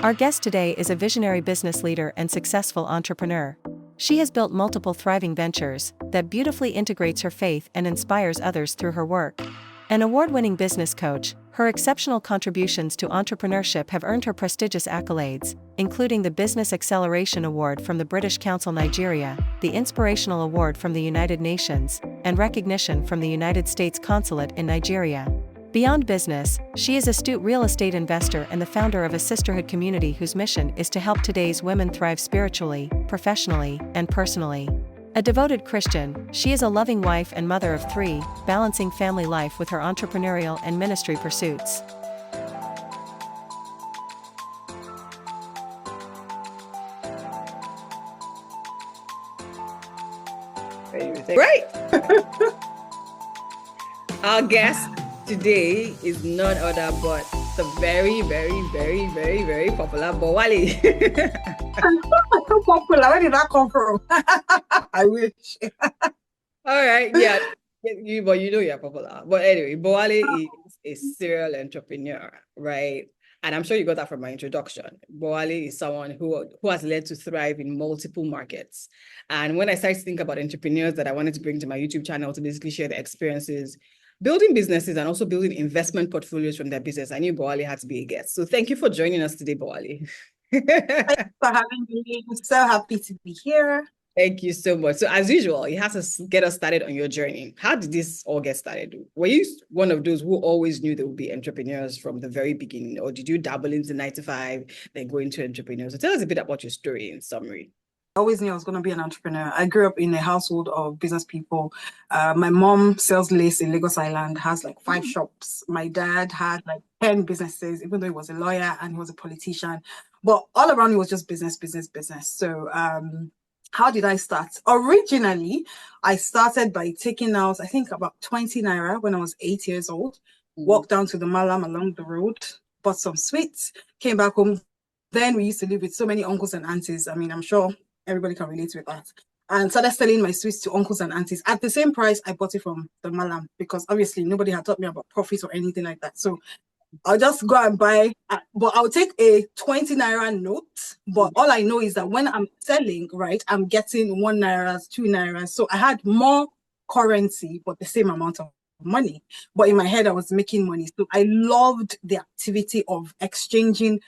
Our guest today is a visionary business leader and successful entrepreneur. She has built multiple thriving ventures that beautifully integrates her faith and inspires others through her work. An award-winning business coach, her exceptional contributions to entrepreneurship have earned her prestigious accolades, including the Business Acceleration Award from the British Council Nigeria, the Inspirational Award from the United Nations, and recognition from the United States Consulate in Nigeria. Beyond business, she is an astute real estate investor and the founder of a sisterhood community whose mission is to help today's women thrive spiritually, professionally, and personally. A devoted Christian, she is a loving wife and mother of 3, balancing family life with her entrepreneurial and ministry pursuits. Great! Our guest today is none other but the very, very, very, very, very popular Bowale. So popular. Where did that come from? I wish. All right, yeah, but you know you're popular. But anyway, Bowale is a serial entrepreneur, right? And I'm sure you got that from my introduction. Bowale is someone who has learned to thrive in multiple markets. And when I started to think about entrepreneurs that I wanted to bring to my YouTube channel to basically share their experiences, building businesses and also building investment portfolios from their business, I knew Bowale had to be a guest. So thank you for joining us today, Bowale. Thanks for having me. I'm so happy to be here. Thank you so much. So as usual, you have to get us started on your journey. How did this all get started? Were you one of those who always knew they would be entrepreneurs from the very beginning, or did you dabble into 9 to 5, then go into entrepreneurs? So tell us a bit about your story in summary. I always knew I was going to be an entrepreneur. I grew up in a household of business people. My mom sells lace in Lagos Island, has like 5 shops. My dad had like 10 businesses, even though he was a lawyer and he was a politician. But all around it was just business, business, business. So how did I start? Originally, I started by taking out, I think, about 20 naira when I was 8 years old. Walked down to the Malam along the road, bought some sweets, came back home. Then we used to live with so many uncles and aunties. I mean, I'm sure everybody can relate with that. And started selling my sweets to uncles and aunties at the same price I bought it from the Malam, because obviously nobody had taught me about profits or anything like that. So I'll just go and buy, but I'll take a 20 naira note. But all I know is that when I'm selling, right, I'm getting 1 naira, 2 naira. So I had more currency, but the same amount of money. But in my head, I was making money. So I loved the activity of exchanging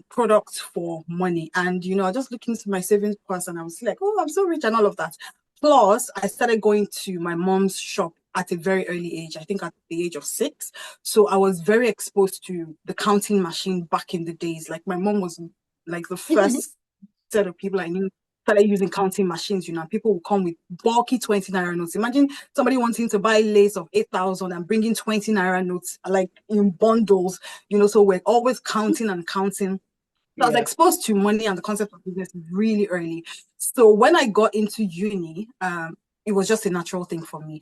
products for money. And, you know, I just looked into my savings purse and I was like, oh, I'm so rich and all of that. Plus, I started going to my mom's shop at a very early age, I think at the age of 6. So I was very exposed to the counting machine back in the days. Like my mom was like the first set of people I knew started using counting machines. You know, people would come with bulky 20 naira notes. Imagine somebody wanting to buy lace of 8,000 and bringing 20 naira notes like in bundles, you know, so we're always counting and counting. So I was exposed to money and the concept of business really early. So when I got into uni, it was just a natural thing for me.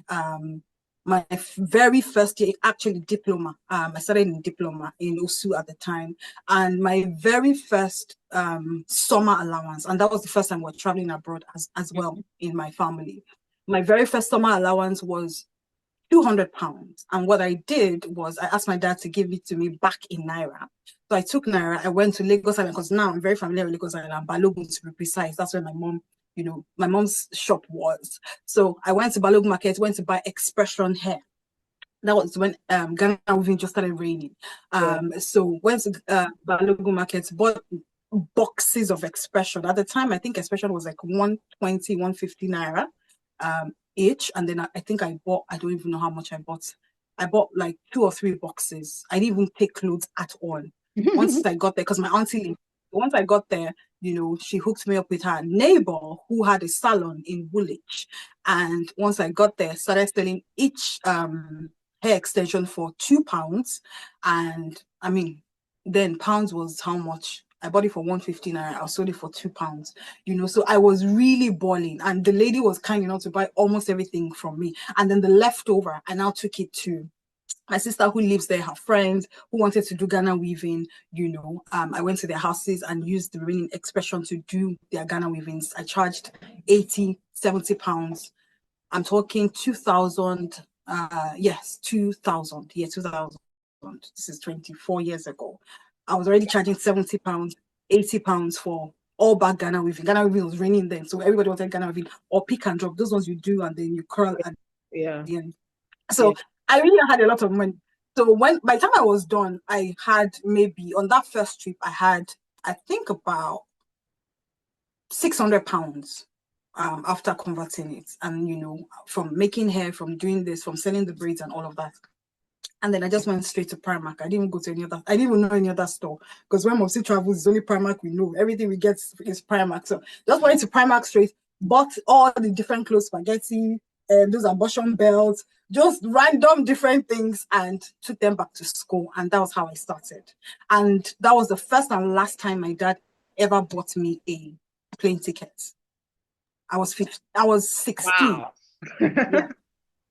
My very first year, actually diploma, I started in diploma in Osu at the time. And my very first summer allowance, and that was the first time we're traveling abroad as well in my family. My very first summer allowance was £200. And what I did was I asked my dad to give it to me back in Naira. So I took Naira, I went to Lagos Island, because now I'm very familiar with Lagos Island, Balogun to be precise. That's where my mom, you know, my mom's shop was. So I went to Balogun Market, went to buy expression hair. That was when Ghana weaving just started raining. So went to Balogun Market, bought boxes of expression. At the time, I think expression was like 120, 150 Naira. Each, and then I think I bought, I don't even know how much I bought. I bought like 2 or 3 boxes. I didn't even take clothes at all. Once I got there, because my auntie, once I got there, you know, she hooked me up with her neighbor who had a salon in Woolwich. And once I got there, started selling each hair extension for £2. And I mean, then pounds was how much? I bought it for 150 naira. I sold it for £2. You know, so I was really balling. And the lady was kind enough to buy almost everything from me. And then the leftover, I now took it to my sister who lives there, her friends who wanted to do Ghana weaving. You know, I went to their houses and used the remaining expression to do their Ghana weavings. I charged 80, 70 pounds. I'm talking 2000. Yes, 2000. Yeah, 2000. This is 24 years ago. I was already charging £70 £80 for all back Ghana weaving. Ghana weaving was raining then, so everybody wanted Ghana weaving, or pick and drop. Those ones you do and then you curl at Yeah. the end. So I really had a lot of money. So by the time I was done, I had maybe on that first trip, I think about £600 after converting it, and from making hair, from doing this, from selling the braids and all of that. And then I just went straight to Primark. I didn't even go to any other. I didn't even know any other store, because when Mopsy travels, it's only Primark we know. Everything we get is Primark. So just went to Primark straight, bought all the different clothes, spaghetti, those abortion belts, just random different things, and took them back to school. And that was how I started. And that was the first and last time my dad ever bought me a plane ticket. I was 16. Wow. Yeah. That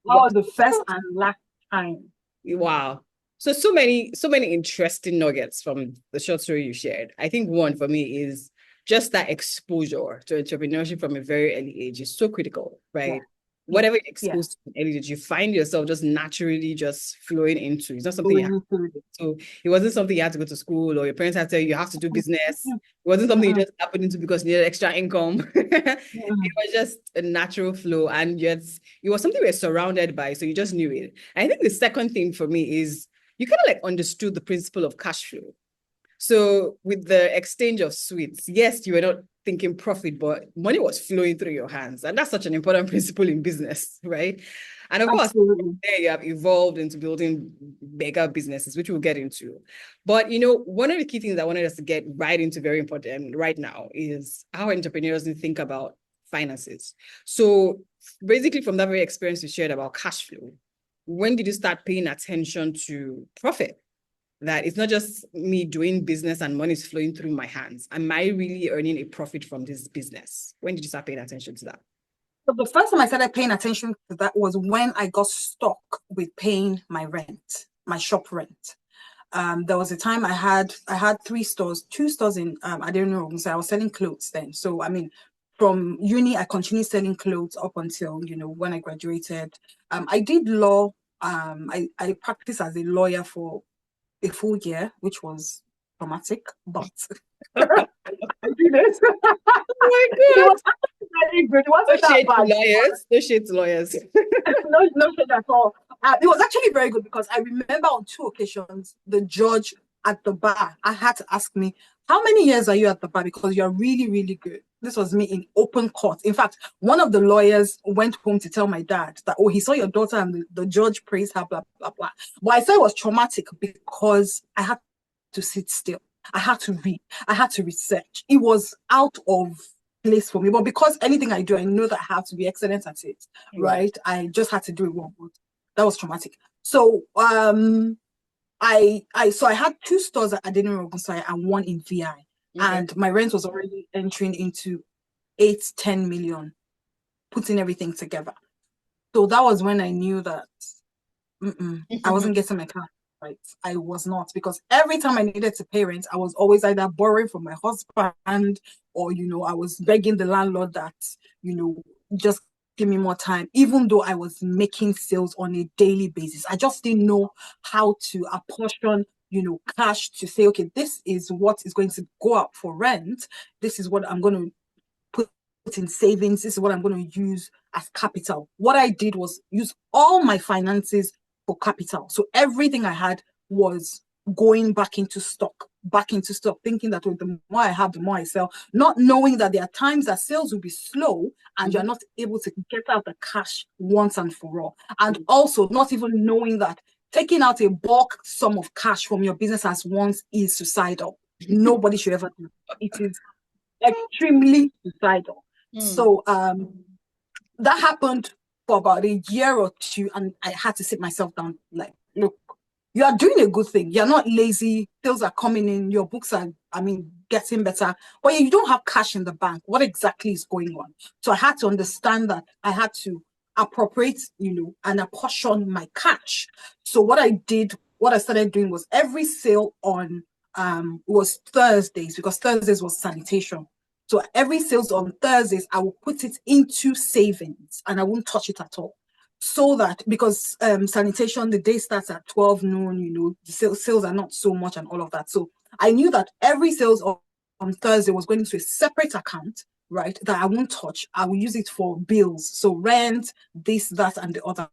was the first and last time. Wow. So many interesting nuggets from the short story you shared. I think one for me is just that exposure to entrepreneurship from a very early age is so critical, right? Yeah. Whatever you're exposed to in early age, you find yourself just naturally just flowing into. It's not something you have to do. So it wasn't something you had to go to school, or your parents had to tell you have to do business. It wasn't something you just happened into because you needed extra income. It was just a natural flow, and yet it was something we were surrounded by, so you just knew it. And I think the second thing for me is you kind of like understood the principle of cash flow. So with the exchange of sweets, yes, you were not thinking profit, but money was flowing through your hands. And that's such an important principle in business, right? And of course, there you have evolved into building bigger businesses, which we'll get into. But, one of the key things I wanted us to get right into very important right now is how entrepreneurs think about finances. So basically from that very experience you shared about cash flow, when did you start paying attention to profit? That it's not just me doing business and money is flowing through my hands. Am I really earning a profit from this business? When did you start paying attention to that? So the first time I started paying attention to that was when I got stuck with paying my rent, my shop rent. There was a time I had 3 stores, 2 stores in I don't know, so I was selling clothes then. So from uni I continued selling clothes up until when I graduated. I did law. I practiced as a lawyer for a full year, which was traumatic, but I did it. Oh my God. It was very good. It wasn't that bad. No shade to lawyers. no shade at all. It was actually very good, because I remember on 2 occasions, the judge at the bar, I had to ask me, how many years are you at the bar? Because you're really, really good. This was me in open court. In fact, one of the lawyers went home to tell my dad that, he saw your daughter and the judge praised her, blah, blah, blah. But I said it was traumatic because I had to sit still. I had to read. I had to research. It was out of place for me. But because anything I do, I know that I have to be excellent at it, right? I just had to do it well. That was traumatic. So I had 2 stores at Adeniran Ogunsai and 1 in VI. And my rent was already entering into 8-10 million, putting everything together. So that was when I knew that I wasn't getting my cash right. I was not, because every time I needed to pay rent, I was always either borrowing from my husband, or I was begging the landlord that just give me more time, even though I was making sales on a daily basis. I just didn't know how to apportion cash to say, okay, this is what is going to go up for rent, this is what I'm going to put in savings, this is what I'm going to use as capital. What I did was use all my finances for capital. So everything I had was going back into stock, thinking that the more I have, the more I sell, not knowing that there are times that sales will be slow and you're not able to get out the cash once and for all. And also not even knowing that taking out a bulk sum of cash from your business at once is suicidal. Nobody should ever do it. It is extremely suicidal. So that happened for about a year or 2, and I had to sit myself down, like, look, you are doing a good thing. You're not lazy. Sales are coming in. Your books are, getting better. But you don't have cash in the bank. What exactly is going on? So I had to understand that I had to appropriate, and apportion my cash. So what I started doing was every sale on was Thursdays, because Thursdays was sanitation. So every sales on Thursdays, I will put it into savings and I won't touch it at all. So that, because sanitation, the day starts at 12 noon, the sales are not so much and all of that. So I knew that every sales on Thursday was going into a separate account, right, that I won't touch. I will use it for bills. So rent, this, that, and the other,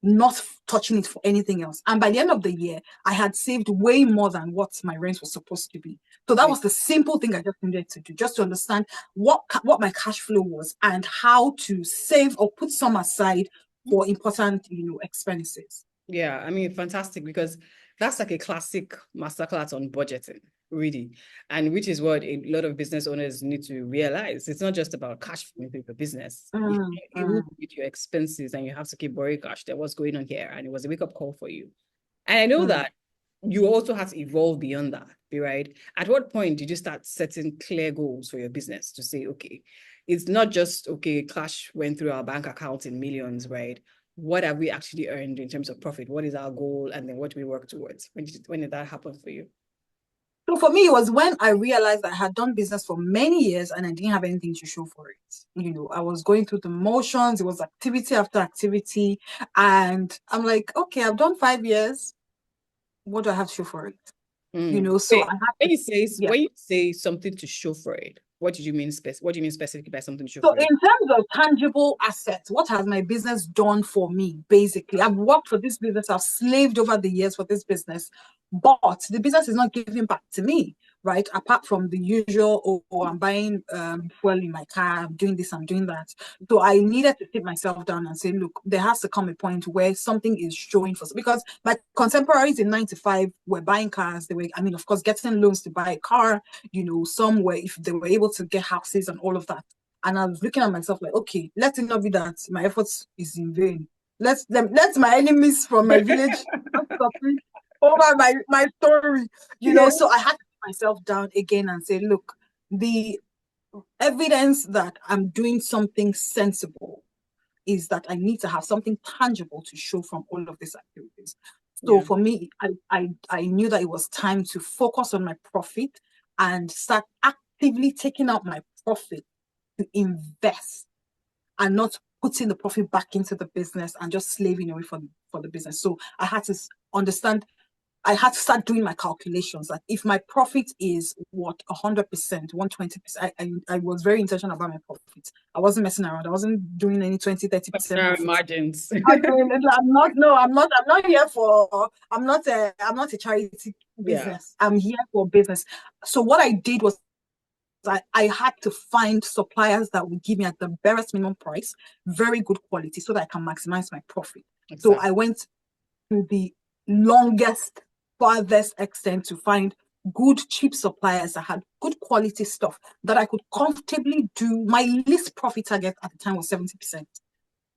not touching it for anything else. And by the end of the year, I had saved way more than what my rent was supposed to be. So that was the simple thing I just needed to do, just to understand what my cash flow was and how to save or put some aside for important, expenses. Yeah, I mean, fantastic, because that's like a classic masterclass on budgeting, really, and which is what a lot of business owners need to realize. It's not just about cash flowing through your business. It will be with your expenses, and you have to keep borrowing cash. Then what's going on here? And it was a wake-up call for you. And I know that you also have to evolve beyond that, right? At what point did you start setting clear goals for your business to say, okay, it's not just, okay, cash went through our bank account in millions, right? What have we actually earned in terms of profit? What is our goal? And then what do we work towards? When did that happen for you? So for me, it was when I realized that I had done business for many years and I didn't have anything to show for it. I was going through the motions. It was activity after activity. And I'm like, okay, I've done 5 years. What do I have to show for it? So I have when you say something to show for it, what do you mean specifically by something to show So for it? in terms of tangible assets, what has my business done for me? Basically, I've worked for this business. I've slaved over the years for this business, but the business is not giving back to me, right? Apart from the usual, I'm buying fuel in my car, I'm doing this, I'm doing that. So I needed to sit myself down and say, look, there has to come a point where something is showing for us. Because my contemporaries in 95 were buying cars. They were, of course, getting loans to buy a car. Some were, if they were able to get houses and all of that. And I was looking at myself like, okay, let it not be that my efforts is in vain. Let my enemies from my village over my story, So I had to put myself down again and say, look, the evidence that I'm doing something sensible is that I need to have something tangible to show from all of these activities. So for me, I knew that it was time to focus on my profit and start actively taking out my profit to invest and not putting the profit back into the business and just slaving away for the business. So I had to understand, I had to start doing my calculations that if my profit is 100%, 120%, I was very intentional about my profit. I wasn't messing around. I wasn't doing any 20, 30% margins. I'm not here for, I'm not a charity business. I'm here for business. So what I did was I had to find suppliers that would give me at the barest minimum price, very good quality, so that I can maximize my profit. Exactly. So I went to the longest, farthest extent to find good, cheap suppliers that had good quality stuff that I could comfortably do. My least profit target at the time was 70%.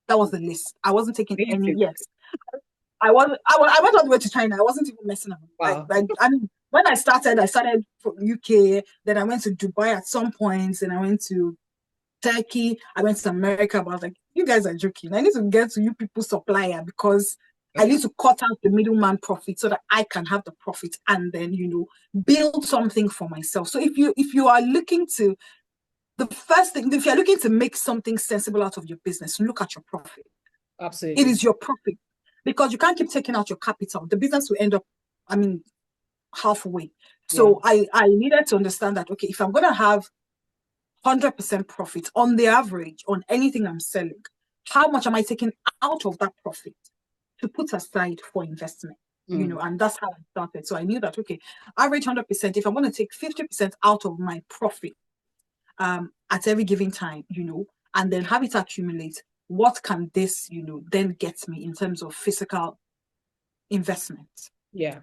That was the list. I wasn't taking any. Yes, I went all the way to China. I wasn't even messing around. Wow. When I started from UK, then I went to Dubai at some point, and I went to Turkey, I went to America, but I was like, you guys are joking. I need to get to you people supplier because I need to cut out the middleman profit so that I can have the profit and then, build something for myself. So if you are looking to, the first thing, if you're looking to make something sensible out of your business, look at your profit. Absolutely. It is your profit, because you can't keep taking out your capital. The business will end up, halfway. So I needed to understand that, okay, if I'm going to have 100% profit on the average on anything I'm selling, how much am I taking out of that profit to put aside for investment? And that's how I started. So I knew that, okay, average 100%, if I'm going to take 50% out of my profit at every given time, and then have it accumulate, what can this, then get me in terms of physical investment? Yeah.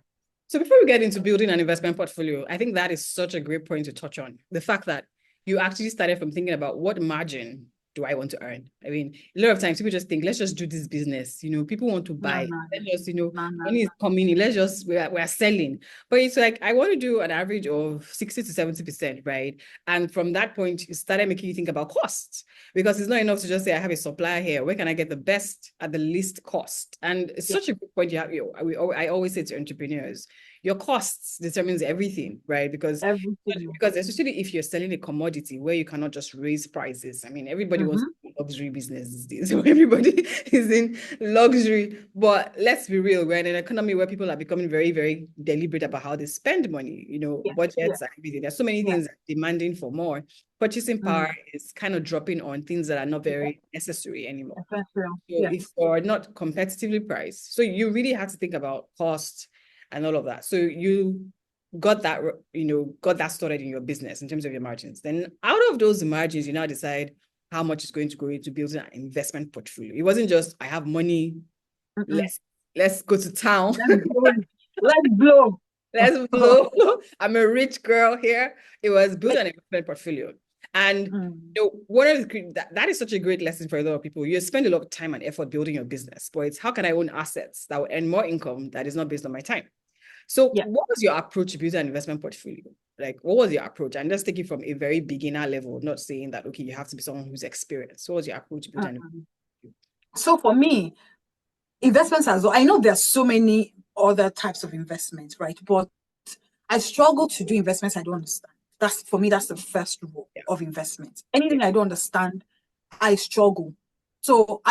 So before we get into building an investment portfolio, I think that is such a great point to touch on. The fact that you actually started from thinking about what margin do I want to earn? I mean, a lot of times people just think, let's just do this business. People want to buy. Let's just, money is coming in. Let's just, we're selling. But it's like, I want to do an average of 60 to 70%, right? And from that point, it started making you think about costs, because it's not enough to just say, I have a supplier here. Where can I get the best at the least cost? And it's such a good point you have. I always say to entrepreneurs, your costs determines everything, right? Because especially if you're selling a commodity where you cannot just raise prices. I mean, everybody wants to luxury business these days. So everybody is in luxury. But let's be real, we're in an economy where people are becoming very, very deliberate about how they spend money, budgets and everything. There's so many things that are demanding for more. Purchasing power is kind of dropping on things that are not very necessary anymore. So if you're not competitively priced, so you really have to think about cost and all of that. So you got that, got that started in your business in terms of your margins. Then out of those margins, you now decide how much is going to go into building an investment portfolio. It wasn't just, I have money, let's go to town. Let's blow. Let's blow. I'm a rich girl here. It was build an investment portfolio. And one of that is such a great lesson for a lot of people. You spend a lot of time and effort building your business, but it's how can I own assets that will earn more income that is not based on my time? So what was your approach to building an investment portfolio? Like, what was your approach? And just take it from a very beginner level, not saying that, okay, you have to be someone who's experienced. What was your approach to building an investment portfolio? So for me, investments as well, I know there's so many other types of investments, right? But I struggle to do investments I don't understand. For me, that's the first rule of investment. Anything I don't understand, I struggle. So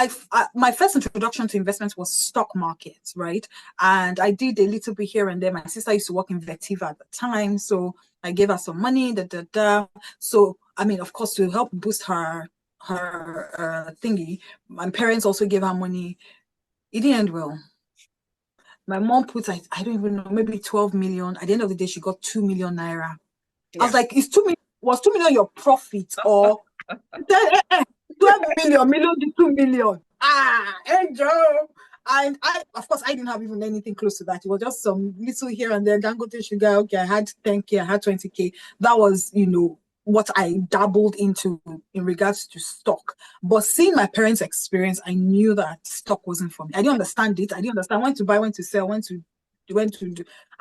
my first introduction to investments was stock markets, right? And I did a little bit here and there. My sister used to work in Vertiva at the time, so I gave her some money. So I mean, of course, to help boost her thingy, my parents also gave her money. It didn't end well. My mom put, I don't even know, maybe 12 million. At the end of the day, she got 2 million naira. I was like, was 2 million your profit or 12 million to 2 million? Hey Joe. And of course, I didn't have even anything close to that. It was just some little here and there. Dangote sugar. Okay, I had 10K, I had 20K. That was, what I dabbled into in regards to stock. But seeing my parents' experience, I knew that stock wasn't for me. I didn't understand it. I didn't understand when to buy, when to sell, when to do,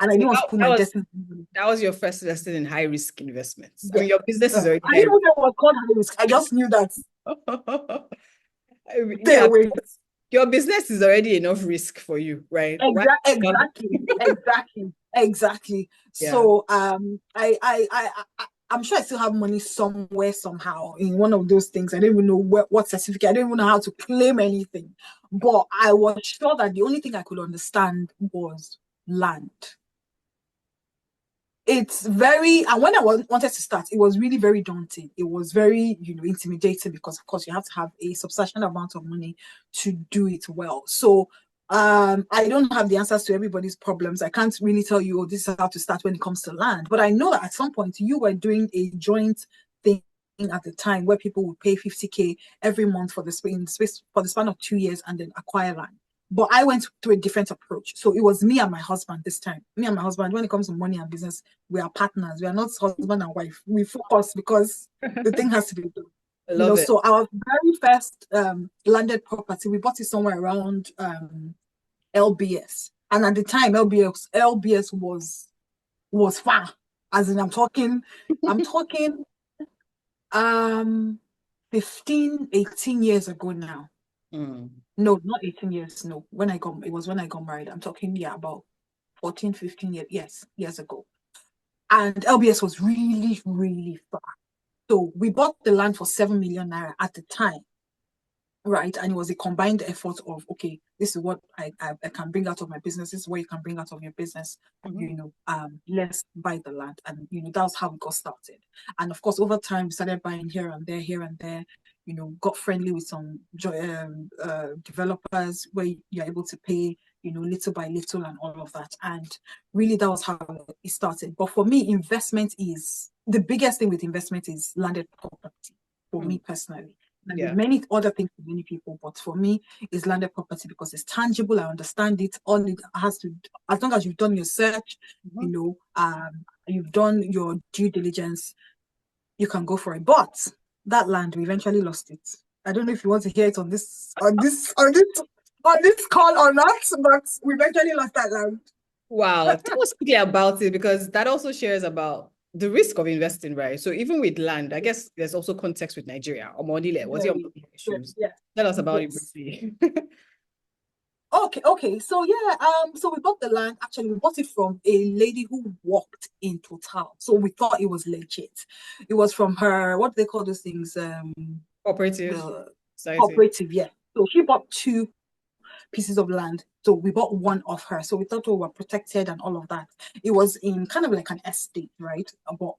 and I didn't want to put my destiny. That was your first lesson in high risk investments. I mean, your business is already. I didn't know what called high risk. I just knew that. Stay away. Your business is already enough risk for you, right? Exactly. Yeah. So I'm sure I still have money somewhere, somehow, in one of those things. I don't even know what certificate. I don't even know how to claim anything. But I was sure that the only thing I could understand was land. It's and when I wanted to start, it was really very daunting. It was very, intimidating because, of course, you have to have a substantial amount of money to do it well. So I don't have the answers to everybody's problems. I can't really tell you, this is how to start when it comes to land. But I know that at some point you were doing a joint thing at the time where people would pay 50K every month for the span of 2 years and then acquire land. But I went through a different approach. So it was me and my husband this time. Me and my husband, when it comes to money and business, we are partners. We are not husband and wife. We focus because the thing has to be done. So our very first landed property, we bought it somewhere around LBS. And at the time, LBS was far. As in, I'm talking 15, 18 years ago now. No, not 18 years. No, it was when I got married. I'm talking, about 14, 15 years ago. And LBS was really, really far. So we bought the land for 7 million naira at the time, right? And it was a combined effort of, okay, this is what I can bring out of my business. This is what you can bring out of your business. Let's buy the land. And, that was how we got started. And of course, over time, we started buying here and there. Got friendly with some developers where you're able to pay, little by little and all of that. And really, that was how it started. But for me, the biggest thing with investment is landed property for me personally. And there's many other things for many people, but for me, it's landed property because it's tangible. I understand it. All it has to, as long as you've done your search, you've done your due diligence, you can go for it. But that land, we eventually lost it. I don't know if you want to hear it on this call or not, but we eventually lost that land. Wow, tell us quickly about it, because that also shares about the risk of investing, right? So even with land, I guess there's also context with Nigeria or Modile. What's your issues? Tell us about it briefly. Okay. So so we bought the land. Actually, we bought it from a lady who worked in Total. So we thought it was legit. It was from her, what do they call those things? Cooperative. cooperative, yeah. So she bought 2 pieces of land. So we bought one of her. So we thought we were protected and all of that. It was in kind of like an estate, right? But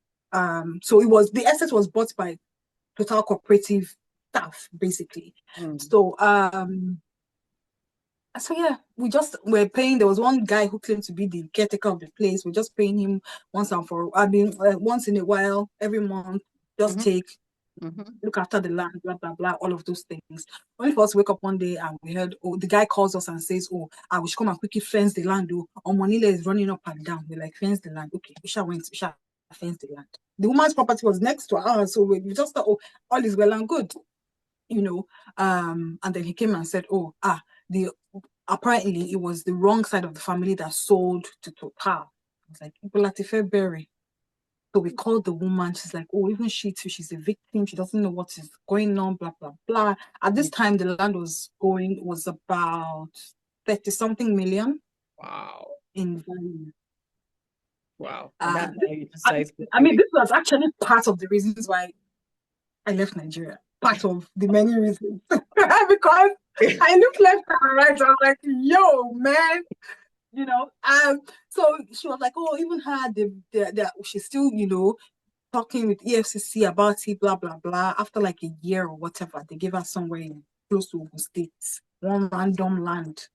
so the estate was bought by Total Cooperative staff, basically. So yeah, we're paying. There was one guy who claimed to be the caretaker of the place. We're just paying him once in a while, every month, just look after the land, blah blah blah, all of those things. Only for us to wake up one day and we heard, the guy calls us and says, I wish come and quickly fence the land. Monile is running up and down. We're like, fence the land. Okay, we shall fence the land. The woman's property was next to ours, so we just thought, all is well and good, and then he came and said, apparently it was the wrong side of the family that sold to Total. I was like, February. So we called the woman. She's like, even she too, she's a victim. She doesn't know what is going on, blah, blah, blah. At this time, the land was about 30-something million. Wow. In value. Wow. This was actually part of the reasons why I left Nigeria. Part of the many reasons. Because I looked left and right. I was like, yo, man. So she was like, even her, she's still, talking with EFCC about it, blah, blah, blah. After like a year or whatever, they gave her somewhere close to Ogun State, one random land.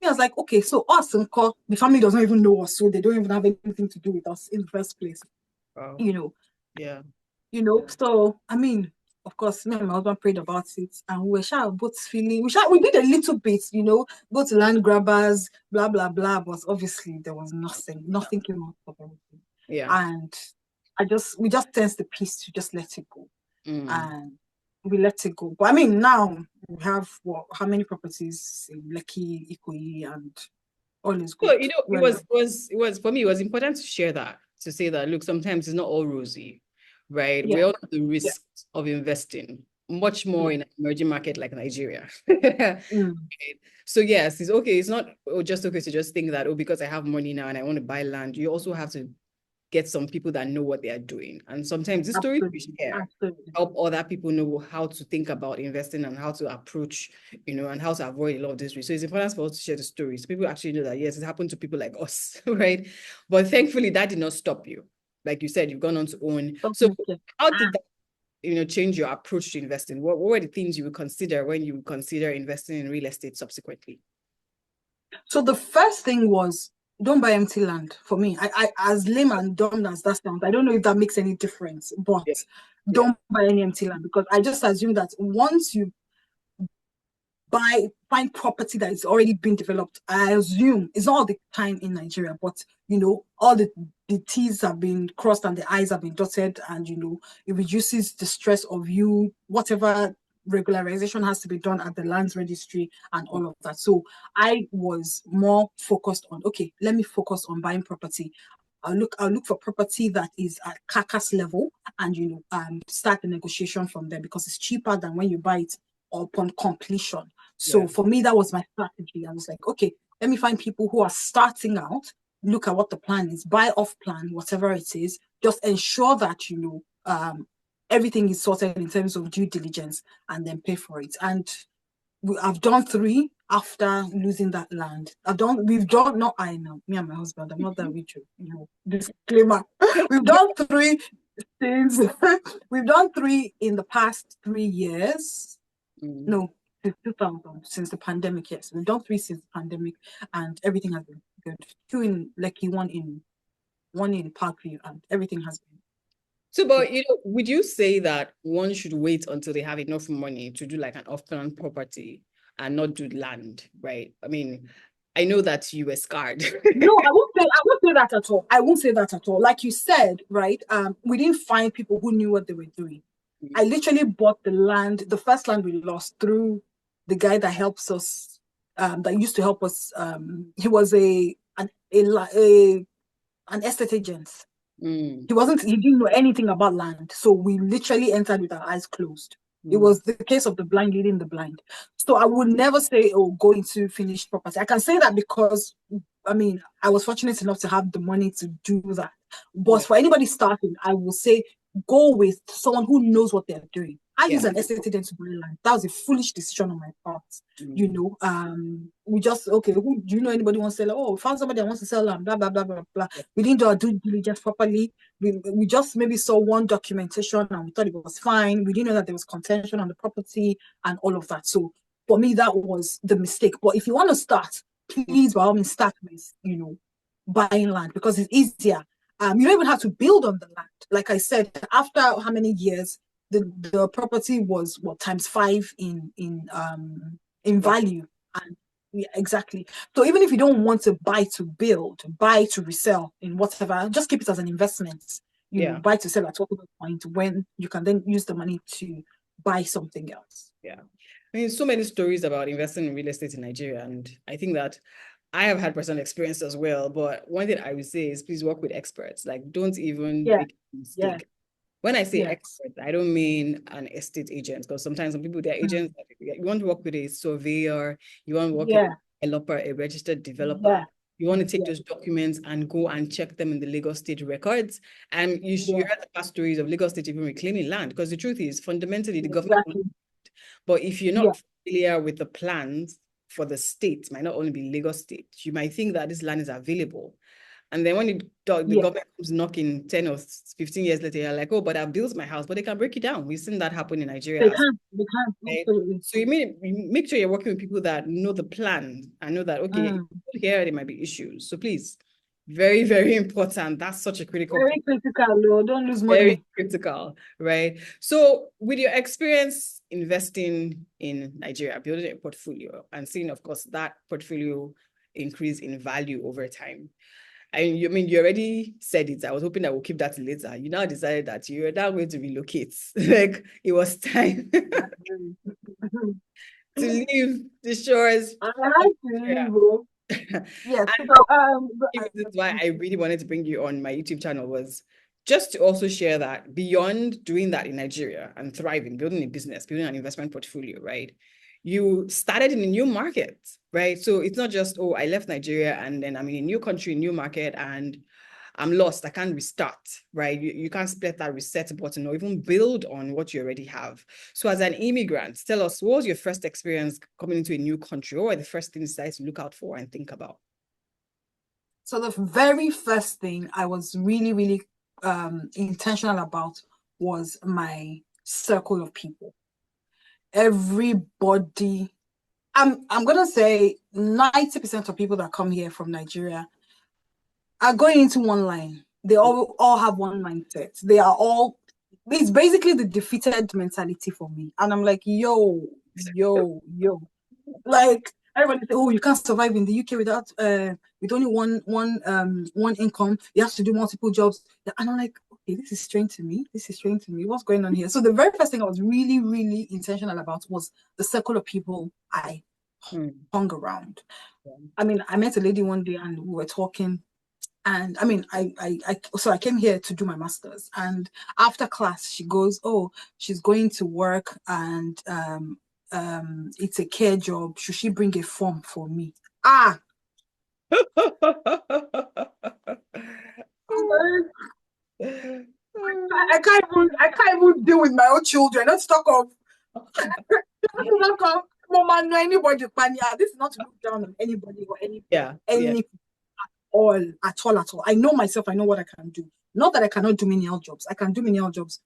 I was like, okay, so us and the family doesn't even know us, so they don't even have anything to do with us in the first place. Wow. Yeah. So, of course, me and my husband prayed about it, and we were both feeling, we did a little bit, go to land grabbers, blah, blah, blah, but obviously there was nothing came out of everything. Yeah. And we just sensed the peace to just let it go. And we let it go. But now we have how many properties in Lekki, Ikoyi, and all is good. It was for me, it was important to share that, to say that, look, sometimes it's not all rosy. Right, we all know the risks of investing, much more in an emerging market like Nigeria. So yes, it's not just okay to just think that, because I have money now and I want to buy land. You also have to get some people that know what they are doing, and sometimes the stories we share help other people know how to think about investing and how to approach, and how to avoid a lot of this risk. So it's important for us to share the stories so people actually know that yes, it happened to people like us, right? But thankfully, that did not stop you. Like you said, you've gone on to own. So how did that, change your approach to investing? What were the things you would consider when you consider investing in real estate subsequently? So the first thing was, don't buy empty land. For me, I as lame and dumb as that sounds, I don't know if that makes any difference, but don't buy any empty land, because I just assume that once you find property that is already been developed, I assume it's not all the time in Nigeria, but all the T's have been crossed and the I's have been dotted, and it reduces the stress of whatever regularization has to be done at the lands registry and all of that. So I was more focused on, okay, let me focus on buying property. I'll look for property that is at carcass level, and start the negotiation from there, because it's cheaper than when you buy it upon completion. So for me, that was my strategy. I was like, okay, let me find people who are starting out, look at what the plan is, buy off plan, whatever it is, just ensure that, everything is sorted in terms of due diligence, and then pay for it. And I've done 3 after losing that land. Not I know, me and my husband, I'm not that rich, disclaimer. We've done 3 things. We've done 3 in the past 3 years. No, since 2000, since the pandemic, yes. We've done 3 since the pandemic, and everything has been good. 2 in Lekki, one in Parkview, and everything has been. So, but would you say that one should wait until they have enough money to do like an off-plan property and not do land, right? I know that you were scarred. No, I won't say that at all. I won't say that at all. Like you said, right? We didn't find people who knew what they were doing. I literally bought the first land we lost, through the guy that helps us, that used to help us. He was an estate agent. He didn't know anything about land. So we literally entered with our eyes closed. It was the case of the blind leading the blind. So I would never say, go into finished property. I can say that because, I was fortunate enough to have the money to do that. But for anybody starting, I will say, go with someone who knows what they're doing. I Yeah. use an estate agent to buy land. That was a foolish decision on my part. You know, we just, okay, who do you know anybody wants to sell? Oh, we found somebody that wants to sell land, blah, blah, blah, blah, blah. We didn't do our due diligence properly. We just maybe saw one documentation and we thought it was fine. We didn't know that there was contention on the property and all of that. So for me, that was the mistake. But if you want to start, please, by all means, start with, you know, buying land, because it's easier. You don't even have to build on the land. Like I said, after how many years, the property was what, ×5 in value. And yeah, exactly. So even if you don't want to buy to build, buy to resell in whatever, just keep it as an investment. You know, buy to sell at whatever point, when you can then use the money to buy something else. Yeah. I mean, so many stories about investing in real estate in Nigeria, and I think that I have had personal experience as well. But one thing I would say is, please work with experts. Like, don't even make a mistake. When I say expert, I don't mean an estate agent, because sometimes some people, they're agents. You want to work with a surveyor, you want to work with a developer, a registered developer. You want to take those documents and go and check them in the Lagos State records. And you heard the past stories of Lagos State even reclaiming land, because the truth is, fundamentally, the government. But if you're not familiar with the plans for the state, might not only be Lagos State, you might think that this land is available. And then when the government comes knocking 10 or 15 years later, you're like, oh, but I've built my house, but they can break it down. We've seen that happen in Nigeria. They can, absolutely. So you make sure you're working with people that know the plan and know that, okay, here there might be issues. So please, very, very important. That's such a critical. Very critical, Lord. Don't lose money. Very critical, right? So with your experience investing in Nigeria, building a portfolio and seeing, of course, that portfolio increase in value over time. I mean, you already said it. I was hoping that we'll keep that later. You now decided that you're now going to relocate. Like, it was time to leave the shores. I like to leave, bro. Yes. This is why I really wanted to bring you on my YouTube channel, was just to also share that beyond doing that in Nigeria and thriving, building a business, building an investment portfolio, right? You started in a new market, right? So it's not just, oh, I left Nigeria and then I'm in a new country, new market, and I'm lost. I can't restart, right? You can't split that reset button or even build on what you already have. So as an immigrant, tell us, what was your first experience coming into a new country? What were the first things you decided to look out for and think about? So the very first thing I was really, really intentional about was my circle of people. Everybody, I'm gonna say 90% of people that come here from Nigeria are going into one line. They all have one mindset. They are all, it's basically the defeated mentality for me. And I'm like, yo. Like, everybody say, oh, you can't survive in the UK without with only one income. You have to do multiple jobs. And I'm like, okay, this is strange to me. What's going on here? So the very first thing I was really, really intentional about was the circle of people I hung around. I mean, I met a lady one day and we were talking. And I mean, so I came here to do my master's. And after class, she goes, oh, she's going to work and it's a care job. Should she bring a form for me? I can't even deal with my own children. Let's talk of mom, no anybody. This is not to look down on anybody or any at all. I know myself. I know what I can do. Not that I cannot do menial jobs. I can do menial jobs.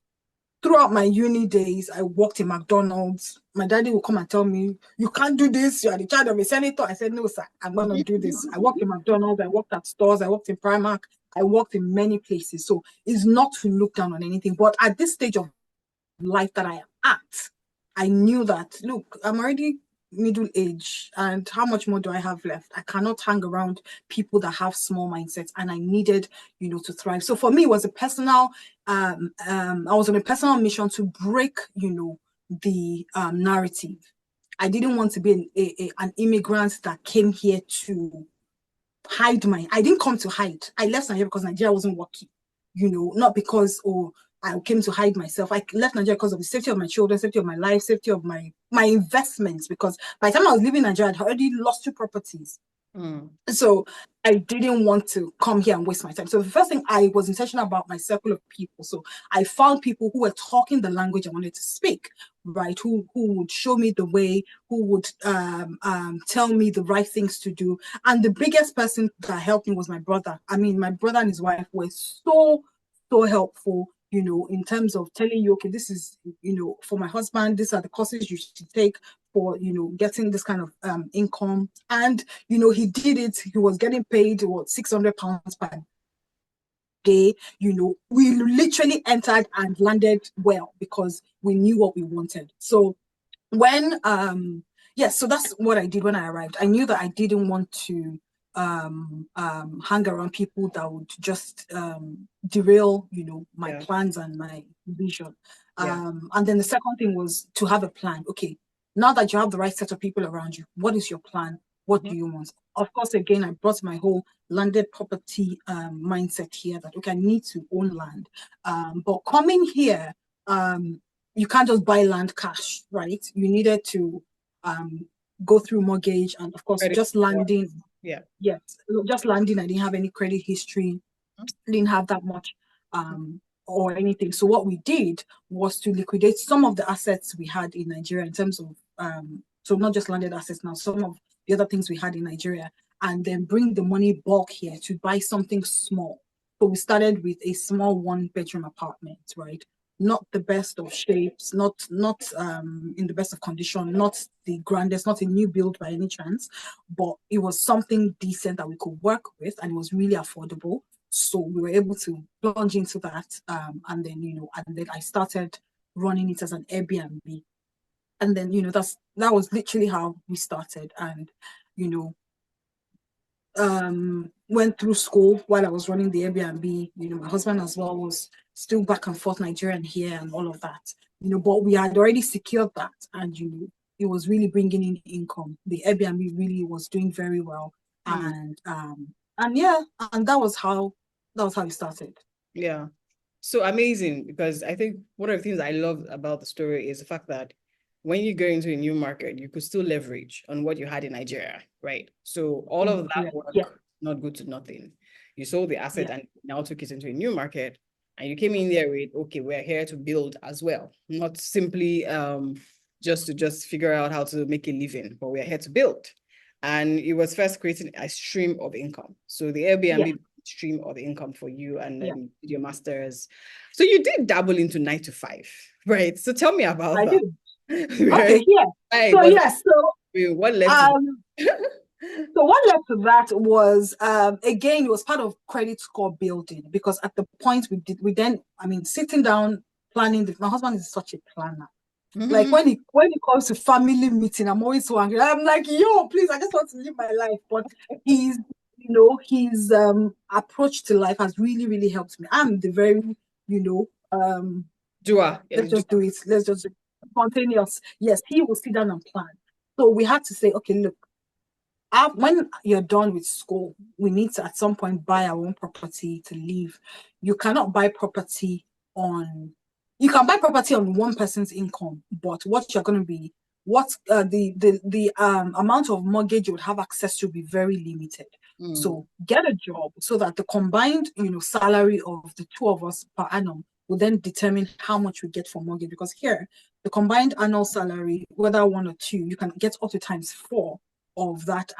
Throughout my uni days, I worked in McDonald's. My daddy would come and tell me, you can't do this. You are the child of a senator. I said, no, sir, I'm going to do this. I worked in McDonald's. I worked at stores. I worked in Primark. I worked in many places. So it's not to look down on anything. But at this stage of life that I am at, I knew that, look, I'm already middle age, and how much more do I have left? I cannot hang around people that have small mindsets, and I needed, to thrive. So for me, it was a personal, I was on a personal mission to break, the narrative. I didn't want to be an immigrant that came here to hide I didn't come to hide. I left Nigeria because Nigeria wasn't working, not because, I came to hide myself. I left Nigeria because of the safety of my children, safety of my life, safety of my investments. Because by the time I was leaving Nigeria, I'd already lost 2 properties. Mm. So I didn't want to come here and waste my time. So the first thing, I was intentional about my circle of people. So I found people who were talking the language I wanted to speak, right? Who would show me the way, who would tell me the right things to do. And the biggest person that helped me was my brother. I mean, my brother and his wife were so helpful, you know, in terms of telling you, okay, this is, you know, for my husband, these are the courses you should take for, you know, getting this kind of income. And, you know, he did it. He was getting paid, what, £600 per day. You know, we literally entered and landed well because we knew what we wanted. So when, yes, so that's what I did when I arrived. I knew that I didn't want to hang around people that would just derail, you know, my Yeah. plans and my vision. Yeah. And then the second thing was to have a plan. Okay, now that you have the right set of people around you, what is your plan? What Mhm. do you want? Of course, again, I brought my whole landed property mindset here that, okay, I need to own land. But coming here, you can't just buy land cash, right? You needed to go through mortgage, and of course, Credit just score. landing. Yeah. Yes, just landing. I didn't have any credit history, didn't have that much or anything. So what we did was to liquidate some of the assets we had in Nigeria in terms of so not just landed assets now, some of the other things we had in Nigeria, and then bring the money bulk here to buy something small. So we started with a small 1-bedroom apartment, right? Not the best of shapes, not in the best of condition, not the grandest, not a new build by any chance, but it was something decent that we could work with, and it was really affordable. So we were able to plunge into that, and then, you know, and then I started running it as an Airbnb, and then, you know, that was literally how we started. And, you know, went through school while I was running the Airbnb. You know, my husband as well was still back and forth Nigerian here and all of that. You know, but we had already secured that, and, you know, it was really bringing in income. The Airbnb really was doing very well, Mm. and yeah, and that was how it started. Yeah. So amazing, because I think one of the things I love about the story is the fact that when you go into a new market, you could still leverage on what you had in Nigeria, right? So all In of that Nigeria. Yeah, work, not good to nothing. You sold the asset yeah, and now took it into a new market, and you came in there with, okay, we're here to build as well, not simply just figure out how to make a living, but we're here to build. And it was first creating a stream of income. So the yeah, Airbnb stream of income for you, and yeah. then your master's. So you did dabble into 9 to 5, right? So tell me about I that. do. Okay, Right? yeah. Right. So But yes, so what led to um so what led to that was again, it was part of credit score building, because at the point we then, I mean, sitting down planning my husband is such a planner. Like that? when it comes to family meeting, I'm always so angry. I'm like, yo, please, I just want to live my life. But he's, you know, his approach to life has really, really helped me. I'm the very, you know, Dua. let's just do it. Let's just do it. Spontaneous. Yes, he will sit down and plan. So we had to say, okay, look, when you're done with school, we need to at some point buy our own property to live. You cannot buy property on, you can buy property on one person's income, but what you're going to be, what the amount of mortgage you would have access to will be very limited. Mm. So get a job so that the combined, you know, salary of the two of us per annum will then determine how much we get for mortgage. Because here, the combined annual salary, whether one or two, you can get up to times 4 of that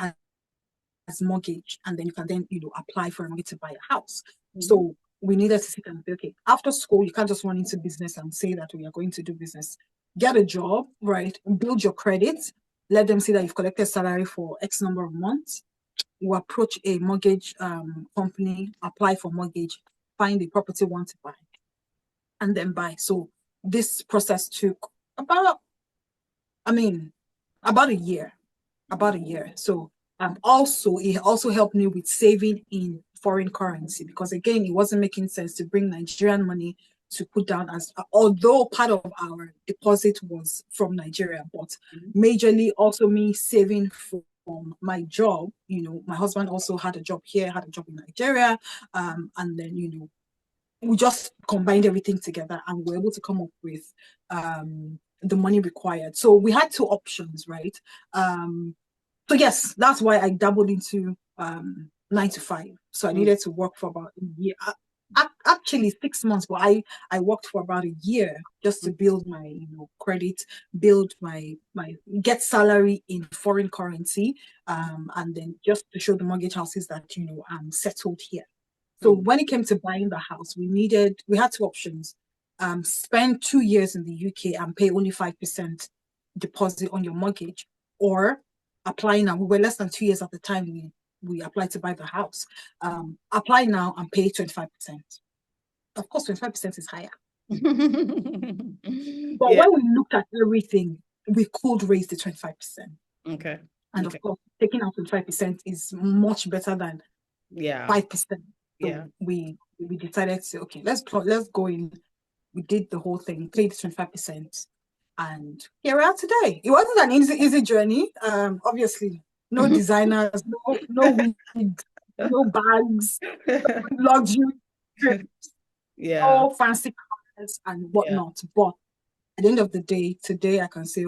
as mortgage, and then you can then, you know, apply for a mortgage to buy a house. Mhm. So we needed to sit and say, okay, after school, you can't just run into business and say that we are going to do business. Get a job, right? Build your credit. Let them see that you've collected salary for X number of months. You approach a mortgage company, apply for mortgage, find the property you want to buy, and then buy. So this process took about, I mean, about a year. So also it also helped me with saving in foreign currency, because again, it wasn't making sense to bring Nigerian money to put down, as although part of our deposit was from Nigeria, but majorly also me saving from my job. You know, my husband also had a job here, had a job in Nigeria, and then, you know, we just combined everything together and we were able to come up with the money required. So we had two options, right? So yes, that's why I dabbled into 9 to 5. So I needed to work for about a year. Actually 6 months, but I worked for about a year just to build my credit, build my get salary in foreign currency, and then just to show the mortgage houses that I'm settled here. So when it came to buying the house, we had two options: spend 2 years in the UK and pay only 5% deposit on your mortgage, or apply now. We were less than 2 years at the time we applied to buy the house. Apply now and pay 25%. Of course, 25% is higher. But when we looked at everything, we could raise the 25%. Okay. And of course, taking out 25% is much better than 5%. So we decided to, okay, let's go in. We did the whole thing, paid 25%, and here we are today. It wasn't an easy journey. Obviously, no designers, no wigs, no bags, no luxury trips, no fancy cars and whatnot. But at the end of the day, today I can say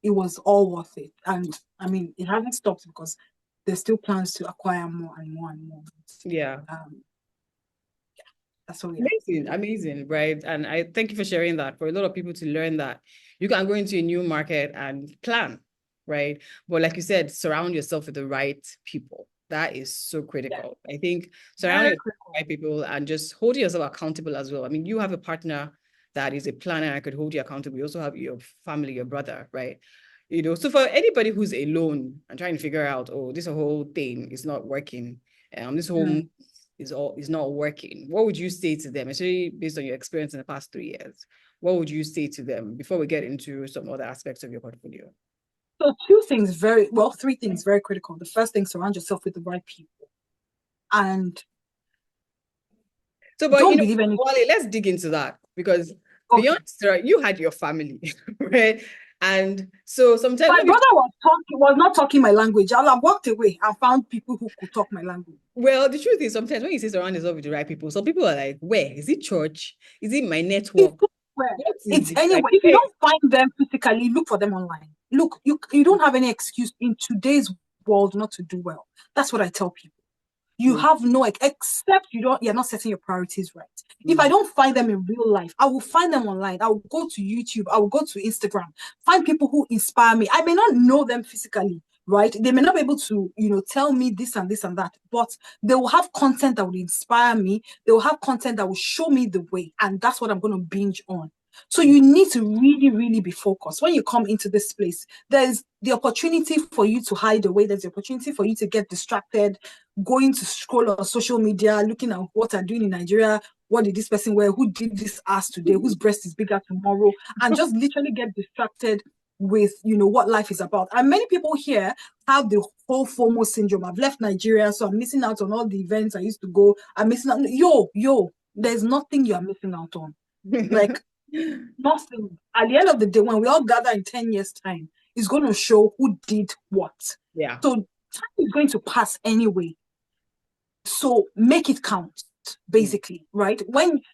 it was all worth it. And I mean, it hasn't stopped because there's still plans to acquire more and more and more. That's all. Amazing, right? And I thank you for sharing that. For a lot of people to learn that you can go into a new market and plan, right? But like you said, surround yourself with the right people. That is so critical. I think surround yourself with the right people and just hold yourself accountable as well. I mean, you have a partner that is a planner and could hold you accountable. You also have your family, your brother, right? So for anybody who's alone and trying to figure out, oh, this whole thing is not working, this whole is not working, what would you say to them, especially based on your experience in the past 3 years? What would you say to them before we get into some other aspects of your portfolio? So three things very critical. The first thing, surround yourself with the right people. And so, but don't believe anything. Wale, let's dig into that, because beyond you had your family, right? And so sometimes my brother was not talking my language. I walked away and found people who could talk my language. Well, the truth is, sometimes when you say surround yourself with the right people, some people are like, where? Is it church? Is it my network? It's anywhere. If you don't find them physically, look for them online. Look, you don't have any excuse in today's world not to do well. That's what I tell people. You have no, except you're not setting your priorities right. If I don't find them in real life, I will find them online. I will go to YouTube. I will go to Instagram. Find people who inspire me. I may not know them physically, right? They may not be able to, tell me this and this and that, but they will have content that will inspire me. They will have content that will show me the way. And that's what I'm going to binge on. So you need to really, really be focused. When you come into this place, there's the opportunity for you to hide away. There's the opportunity for you to get distracted, going to scroll on social media, looking at what I'm doing in Nigeria. What did this person wear? Who did this ass today? Whose breast is bigger tomorrow? And just literally get distracted with, what life is about. And many people here have the whole FOMO syndrome. I've left Nigeria, so I'm missing out on all the events I used to go. I'm missing out. Yo, there's nothing you are missing out on. Like, nothing. At the end of the day, when we all gather in 10 years' time, it's going to show who did what. Yeah. So time is going to pass anyway. So make it count, basically, right?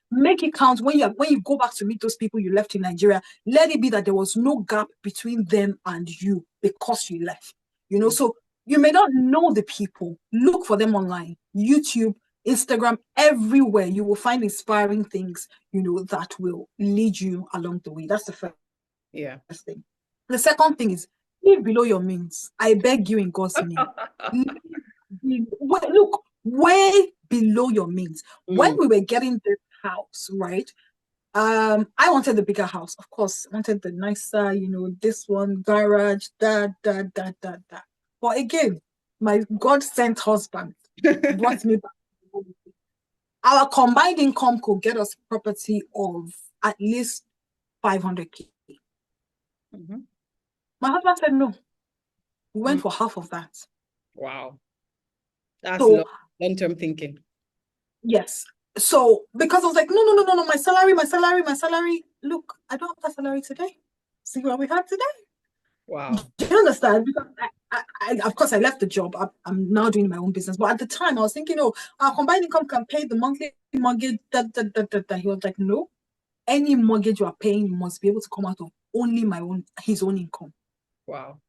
Make it count when you go back to meet those people you left in Nigeria, let it be that there was no gap between them and you because you left. So you may not know the people. Look for them online, YouTube, Instagram, everywhere. You will find inspiring things, that will lead you along the way. That's the first thing. The second thing is live below your means. I beg you in God's name. Look, way below your means. When we were getting this house, right? I wanted the bigger house, of course. I wanted the nicer, this one, garage, that. But again, my God-sent husband brought me back. Our combined income could get us property of at least 500K. My husband said no. We went for half of that. Wow. That's long-term thinking. Yes. So because I was like, no, my salary. Look, I don't have that salary today. See what we have today. Wow. Do you understand? Because I of course I left the job. I'm now doing my own business. But at the time I was thinking, our combined income can pay the monthly mortgage. He was like, no, any mortgage you are paying must be able to come out of only his own income. Wow.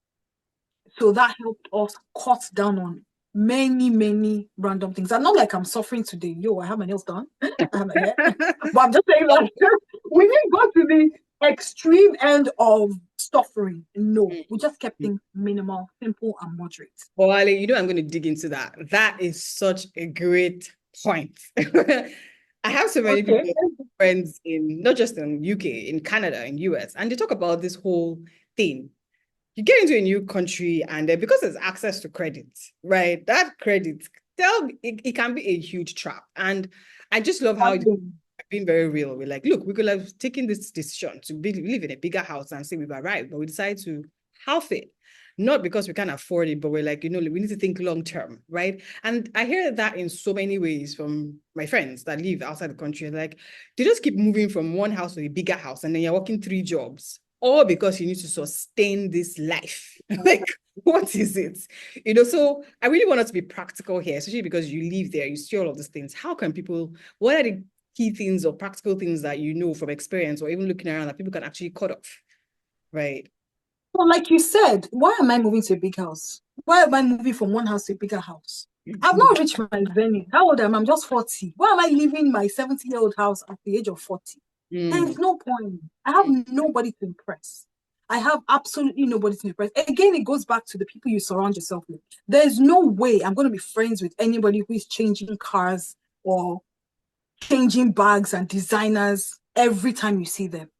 So that helped us cut down on many random things. And not like I'm suffering today. Yo, I have my nails done. I have my hair. But I'm just saying, like, we didn't go to the extreme end of suffering. No, we just kept things minimal, simple, and moderate. Bowale, you know I'm going to dig into that. That is such a great point. I have so many people, friends in not just in UK, in Canada, in US, and they talk about this whole thing. You get into a new country, and because there's access to credit, right? That credit, it can be a huge trap. And I just love how being very real. We're like, look, we could have taken this decision to live in a bigger house and say we've arrived, but we decided to half it. Not because we can't afford it, but we're like, we need to think long term, right? And I hear that in so many ways from my friends that live outside the country. Like, they just keep moving from one house to a bigger house, and then you're working 3 jobs, all because you need to sustain this life. Like, what is it? So I really want us to be practical here, especially because you live there, you see all of these things. How can people, what are the key things or practical things that from experience or even looking around that people can actually cut off, right? Well, like you said, why am I moving to a big house? Why am I moving from one house to a bigger house? I've not reached my zenith. How old am I? I'm just 40. Why am I leaving my 70-year-old house at the age of 40? There's no point. I have nobody to impress. I have absolutely nobody to impress. Again, it goes back to the people you surround yourself with. There's no way I'm going to be friends with anybody who is changing cars or changing bags and designers every time you see them.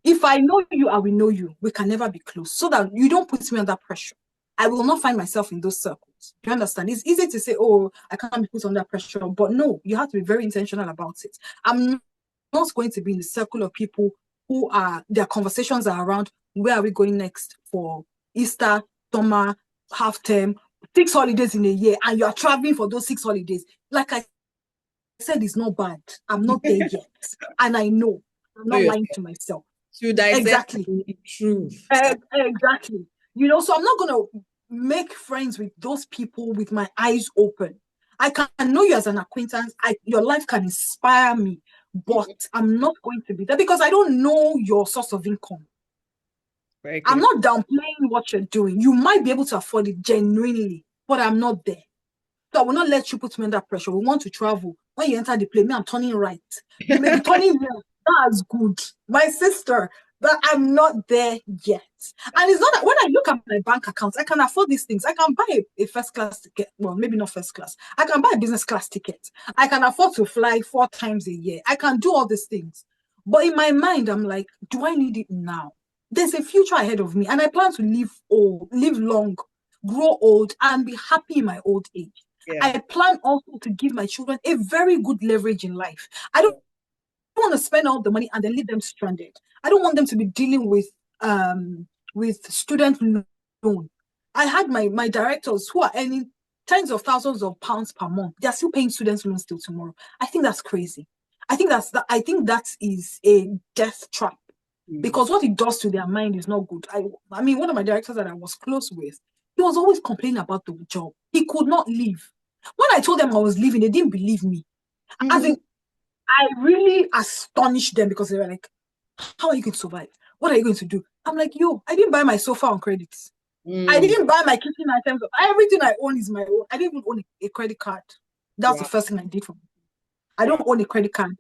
If I know you, I will know you. We can never be close, so that you don't put me under pressure. I will not find myself in those circles. Do you understand? It's easy to say, oh, I can't be put under pressure, but no, you have to be very intentional about it. I'm not going to be in the circle of people who their conversations are around, where are we going next for Easter, summer, half term, 6 holidays in a year, and you are traveling for those 6 holidays. Like I said, it's not bad. I'm not there yet. And I know. I'm not lying to myself. Exactly. Truth. Exactly. So I'm not going to make friends with those people with my eyes open. I can know you as an acquaintance. Your life can inspire me, but I'm not going to be there because I don't know your source of income. I'm not downplaying what you're doing. You might be able to afford it genuinely, but I'm not there. So I will not let you put me under pressure. We want to travel. When you enter the plane, I'm turning right. You may be turning left. That's good. My sister, but I'm not there yet. And it's not that when I look at my bank accounts, I can afford these things. I can buy a first class ticket. Well, maybe not first class. I can buy a business class ticket. I can afford to fly 4 times a year. I can do all these things. But in my mind, I'm like, do I need it now? There's a future ahead of me. And I plan to live long, grow old, and be happy in my old age. Yeah. I plan also to give my children a very good leverage in life. I don't want to spend all the money and then leave them stranded. I don't want them to be dealing with student loan. I had my directors who are earning tens of thousands of pounds per month. They're still paying student loans till tomorrow. I think that's crazy. I think that is a death trap because what it does to their mind is not good. I mean, one of my directors that I was close with, he was always complaining about the job. He could not leave. When I told them I was leaving, they didn't believe me. As in, I really astonished them because they were like, how are you going to survive? What are you going to do? I'm like, yo, I didn't buy my sofa on credits. I didn't buy my kitchen items. Everything I own is my own. I didn't even own a credit card. That's the first thing I did for me. I don't own a credit card.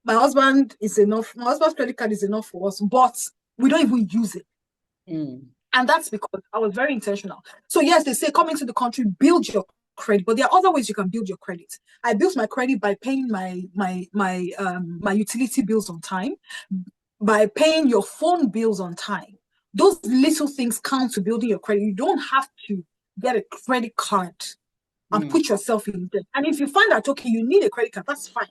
My husband is enough. My husband's credit card is enough for us, but we don't even use it. And that's because I was very intentional. So yes, they say come into the country, build your credit, but there are other ways you can build your credit. I built my credit by paying my utility bills on time, by paying your phone bills on time. Those little things count to building your credit. You don't have to get a credit card and put yourself in debt. And if you find that okay, you need a credit card, that's fine.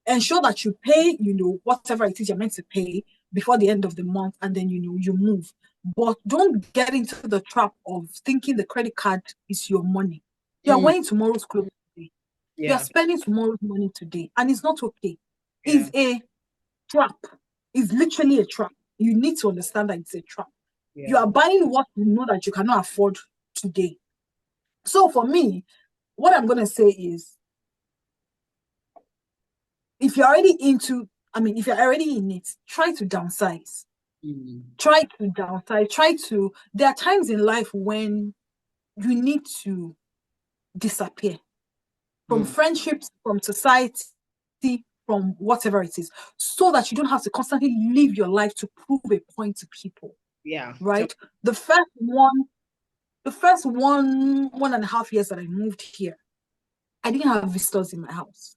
Ensure that you pay, whatever it is you're meant to pay before the end of the month, and then you move. But don't get into the trap of thinking the credit card is your money. You're wearing tomorrow's clothes today. Yeah. You're spending tomorrow's money today. And it's not okay. Yeah. It's a trap. It's literally a trap. You need to understand that it's a trap. Yeah. You are buying what you know that you cannot afford today. So for me, what I'm going to say is, if you're already in it, try to downsize. Try to downsize. There are times in life when you need to disappear from friendships, from society, from whatever it is, so that you don't have to constantly live your life to prove a point to people. Yeah. Right. The first 1.5 years that I moved here, I didn't have visitors in my house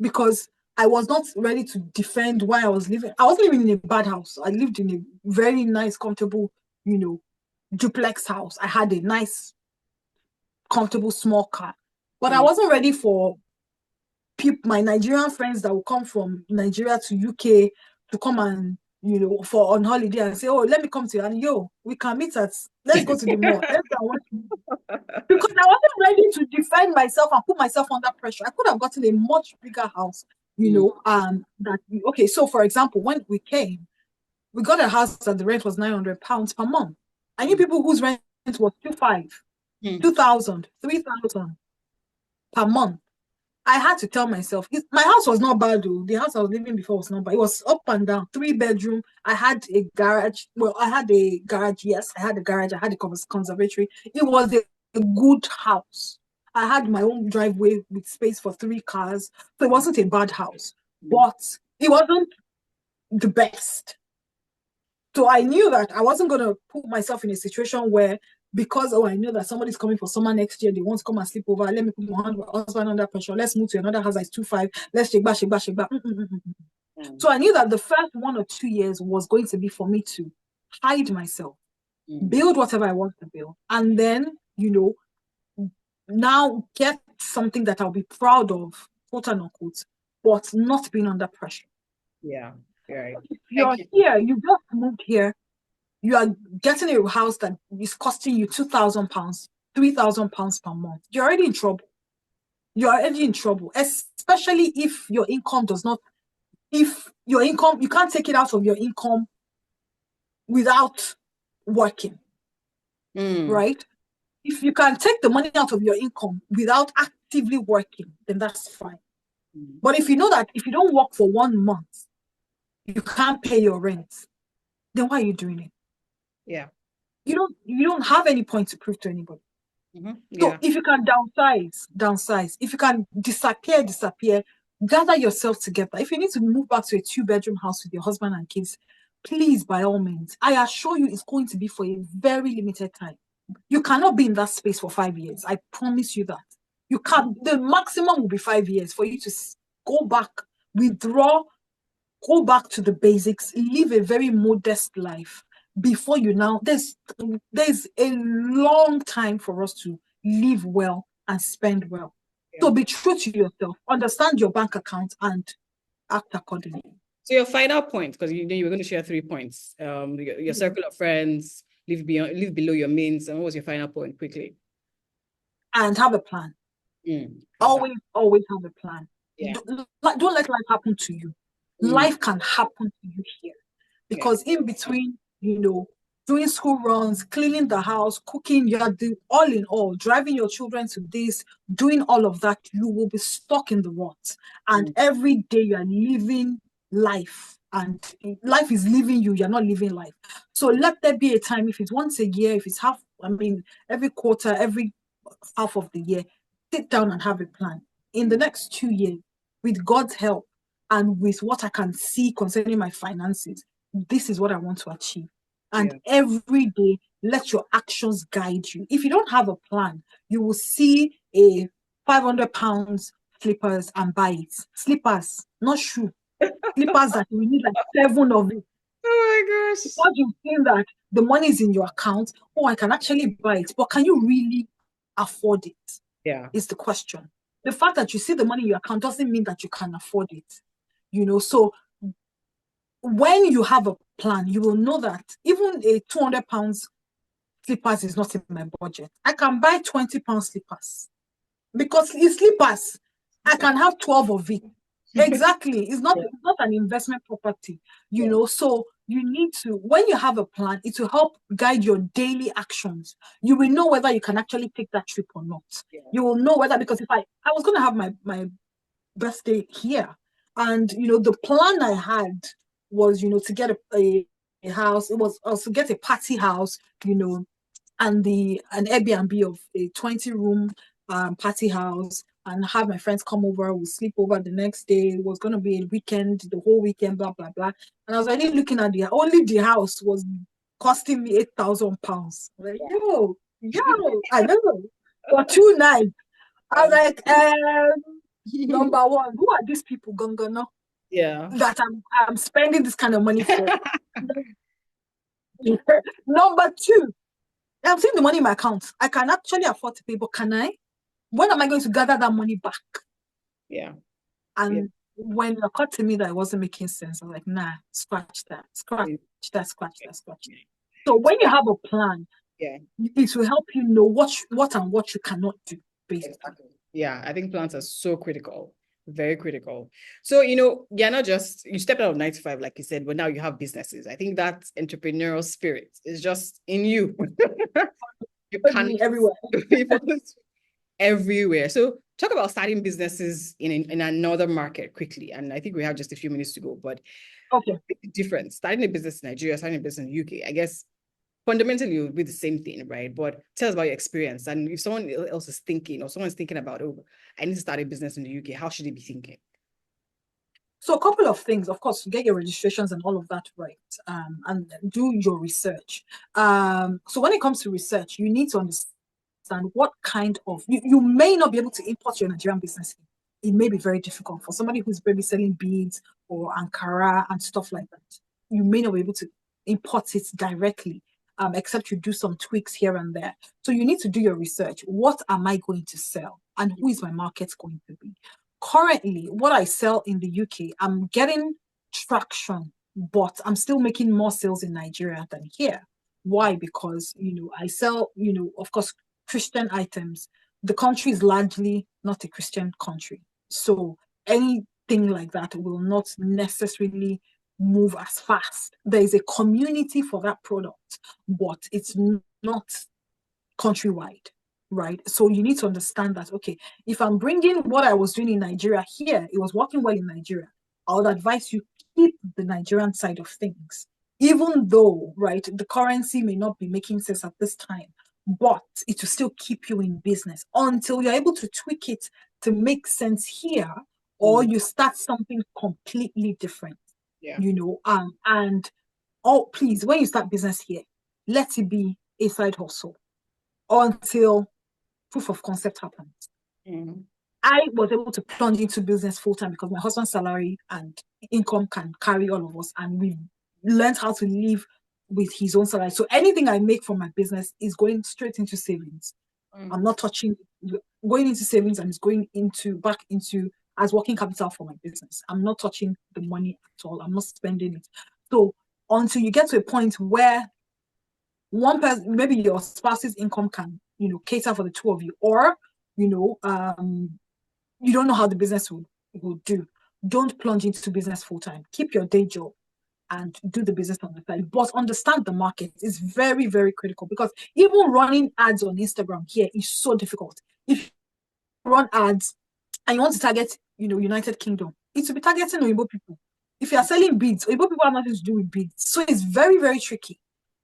because I was not ready to defend why I was living. I wasn't living in a bad house. I lived in a very nice, comfortable, duplex house. I had a nice, comfortable, small car. But I wasn't ready for my Nigerian friends that will come from Nigeria to UK to come and, for on holiday and say, oh, let me come to you. And we can meet let's go to the mall. Let's go watch. Because I wasn't ready to defend myself and put myself under pressure. I could have gotten a much bigger house, so for example, when we came, we got a house that the rent was £900 per month. I knew people whose rent was 2,000, 3,000 per month. I had to tell myself, my house was not bad though. The house I was living before was not bad. It was up and down, 3-bedroom. I had a garage. Well, I had a garage. Yes, I had a garage. I had a conservatory. It was a good house. I had my own driveway with space for 3 cars. So it wasn't a bad house, but it wasn't the best. So I knew that I wasn't going to put myself in a situation where, because I know that somebody's coming for summer next year, they want to come and sleep over. Let me put my husband under pressure. Let's move to another house that's 2.5. Let's shake back. So I knew that the first 1 or 2 years was going to be for me to hide myself, build whatever I want to build, and then, now get something that I'll be proud of, quote unquote, but not being under pressure. Yeah, right. You're here, you just moved here. You are getting a house that is costing you £2,000, £3,000 per month. You're already in trouble. Especially if your income you can't take it out of your income without working, right? If you can take the money out of your income without actively working, then that's fine. But if you know that if you don't work for 1 month, you can't pay your rent, then why are you doing it? Yeah. You don't have any point to prove to anybody. Yeah. So if you can downsize. If you can disappear, gather yourself together. If you need to move back to a 2-bedroom house with your husband and kids, please, by all means. I assure you it's going to be for a very limited time. You cannot be in that space for 5 years. I promise you that. You can't. The maximum will be 5 years for you to go back, withdraw, go back to the basics, live a very modest life before you now. There's a long time for us to live well and spend well. Yeah. So be true to yourself, understand your bank account, and act accordingly. So your final point, because you were going to share 3 points. Your circle of friends, live below your means. And what was your final point, quickly? And have a plan. Always have a plan. Yeah. Don't let life happen to you. Life can happen to you here. Because in between, doing school runs, cleaning the house, cooking, you're doing all in all, driving your children to this, doing all of that, you will be stuck in the rut. And every day you're living life, and life is living you, you're not living life. So let there be a time, if it's once a year, if it's every quarter, every half of the year, sit down and have a plan. In the next 2 years, with God's help and with what I can see concerning my finances, this is what I want to achieve. And every day, let your actions guide you. If you don't have a plan, you will see a £500 slippers and buy it. Slippers, not shoe. Slippers that you need like 7 of it. Oh my gosh. Because you've seen that the money is in your account, I can actually buy it. But can you really afford it? Yeah. Is the question. The fact that you see the money in your account doesn't mean that you can afford it. So when you have a plan, you will know that even a £200 slippers is not in my budget. I can buy £20 slippers because it's slippers. I can have 12 of it. Exactly. It's not an investment property, so you need to, when you have a plan, it will help guide your daily actions. You will know whether you can actually take that trip or not. Yeah. You will know whether, because if I was going to have my birthday here, and the plan I had was to get a a house. It was also get a party house, you know, and an Airbnb of a 20-room party house, and have my friends come over, we'll sleep over the next day. It was gonna be a weekend, the whole weekend, blah blah blah. And I was already looking at only the house was costing me £8,000. Like, yo, I know for 2 nights. I was like, number one, who are these people, Gongana? Yeah. That I'm spending this kind of money for. Number two, I'm seeing the money in my account. I can actually afford to pay, but can I? When am I going to gather that money back? Yeah. And when it occurred to me that it wasn't making sense, I was like, nah, scratch that. So when you have a plan, it will help you know what you cannot do, basically. Exactly. Yeah, I think plans are so critical, very critical. So, you're not just, you stepped out of 9 to 5, like you said, but now you have businesses. I think that entrepreneurial spirit is just in you. You can everywhere. Everywhere. So talk about starting businesses in another market quickly. And I think we have just a few minutes to go, but okay, the difference, starting a business in Nigeria, starting a business in the UK, I guess fundamentally it would be the same thing, right? But tell us about your experience. And if someone else is thinking, or someone's thinking about, oh, I need to start a business in the UK, how should they be thinking? So a couple of things, of course, get your registrations and all of that right, and do your research. So when it comes to research, you need to understand what kind of, you may not be able to import your Nigerian business. It may be very difficult for somebody who's maybe selling beads or Ankara and stuff like that. You may not be able to import it directly, except you do some tweaks here and there. So you need to do your research. What am I going to sell? And who is my market going to be? Currently, what I sell in the UK, I'm getting traction, but I'm still making more sales in Nigeria than here. Why? Because, I sell, of course, Christian items. The country is largely not a Christian country. So anything like that will not necessarily move as fast. There is a community for that product, but it's not countrywide, right? So you need to understand that, okay, if I'm bringing what I was doing in Nigeria here, it was working well in Nigeria, I would advise you keep the Nigerian side of things, even though, right, the currency may not be making sense at this time, but it will still keep you in business until you're able to tweak it to make sense here, or you start something completely different. And please, when you start business here, let it be a side hustle until proof of concept happens. I was able to plunge into business full time because my husband's salary and income can carry all of us, and we've learned how to live with his own salary. So anything I make from my business is going straight into savings. I'm not touching, going into savings, and it's going back into as working capital for my business. I'm not touching the money at all. I'm not spending it. So until you get to a point where one person, maybe your spouse's income can, cater for the two of you, or, you don't know how the business will do. Don't plunge into business full time. Keep your day job and do the business on the side. But understand the market is very, very critical, because even running ads on Instagram here is so difficult. If you run ads and you want to target, United Kingdom, it will be targeting Oyibo people. If you are selling beads, Oyibo people have nothing to do with beads. So it's very, very tricky.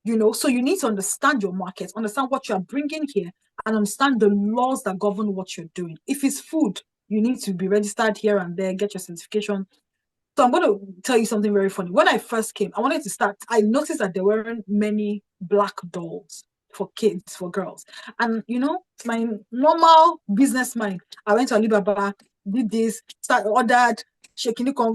So you need to understand your market, understand what you are bringing here, and understand the laws that govern what you're doing. If it's food, you need to be registered here and there, get your certification. So I'm going to tell you something very funny. When I first came, I wanted to start, I noticed that there weren't many black dolls for kids, for girls. And, my normal business mind, I went to Alibaba, did this, ordered, Shekinikon,